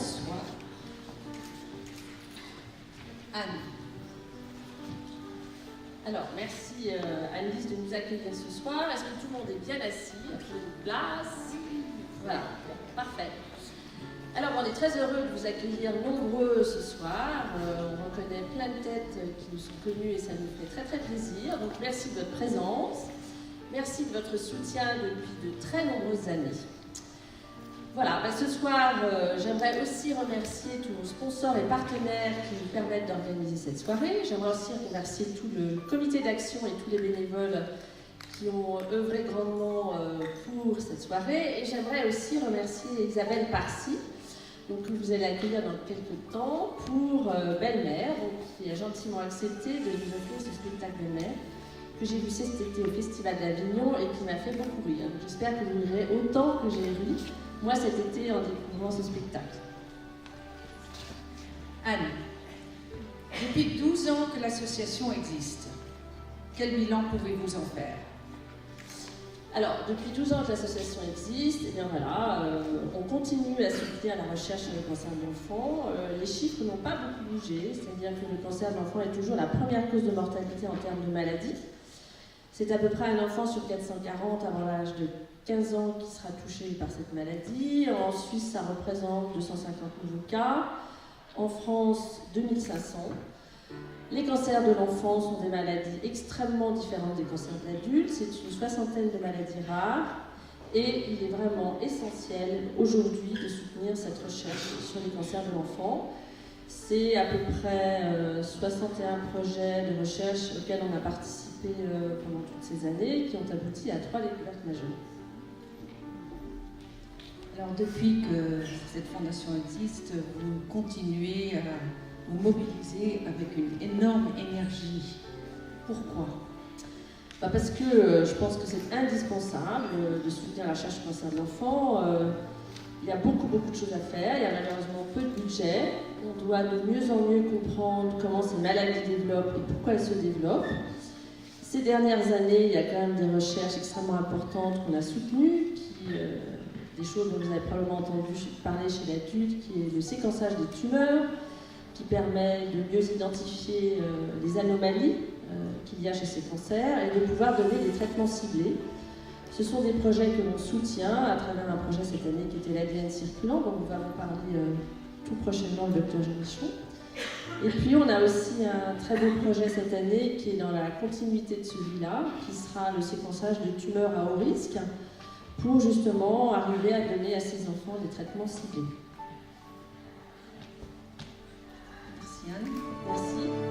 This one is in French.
soir. Anne. Alors, merci Annelise de nous accueillir ce soir. Est-ce que tout le monde est bien assis? Trouvez une place? Voilà, bon, parfait. Alors, on est très heureux de vous accueillir nombreux ce soir. On reconnaît plein de têtes qui nous sont connues et ça nous fait très très plaisir. Donc, merci de votre présence. Merci de votre soutien depuis de très nombreuses années. Voilà, ce soir, j'aimerais aussi remercier tous nos sponsors et partenaires qui nous permettent d'organiser cette soirée. J'aimerais aussi remercier tout le comité d'action et tous les bénévoles qui ont œuvré grandement pour cette soirée. Et j'aimerais aussi remercier Isabelle Parcy, donc, que vous allez accueillir dans quelques temps, pour Belle-Mère, qui a gentiment accepté de nous offrir ce spectacle Belle-Mère, que j'ai vu cet été au Festival d'Avignon et qui m'a fait beaucoup rire. J'espère que vous rirez autant que j'ai ri, moi, cet été, en découvrant ce spectacle. Anne, depuis 12 ans que l'association existe, quel bilan pouvez-vous en faire? Alors, depuis 12 ans que l'association existe, et bien voilà, on continue à soutenir la recherche sur le cancer de l'enfant. Les chiffres n'ont pas beaucoup bougé, c'est-à-dire que le cancer de l'enfant est toujours la première cause de mortalité en termes de maladie. C'est à peu près un enfant sur 440 avant l'âge de 15 ans qui sera touché par cette maladie. En Suisse, ça représente 250 nouveaux cas. En France, 2500. Les cancers de l'enfant sont des maladies extrêmement différentes des cancers d'adultes. C'est une soixantaine de maladies rares. Et il est vraiment essentiel aujourd'hui de soutenir cette recherche sur les cancers de l'enfant. C'est à peu près 61 projets de recherche auxquels on a participé pendant toutes ces années, qui ont abouti à 3 découvertes majeures. Alors, depuis que cette fondation existe, vous continuez à vous mobiliser avec une énorme énergie. Pourquoi? Parce que je pense que c'est indispensable de soutenir la recherche sur le cancer de l'enfant. Il y a beaucoup de choses à faire, il y a malheureusement peu de budget. On doit de mieux en mieux comprendre comment ces maladies développent et pourquoi elles se développent. Ces dernières années, il y a quand même des recherches extrêmement importantes qu'on a soutenues, des choses dont vous avez probablement entendu parler chez l'adulte, qui est le séquençage des tumeurs, qui permet de mieux identifier les anomalies qu'il y a chez ces cancers et de pouvoir donner des traitements ciblés. Ce sont des projets que l'on soutient à travers un projet cette année qui était l'ADN circulant, dont nous allons parler tout prochainement le docteur Génichon. Et puis on a aussi un très beau projet cette année qui est dans la continuité de celui-là, qui sera le séquençage de tumeurs à haut risque, pour justement arriver à donner à ces enfants des traitements ciblés. Merci Anne. Merci.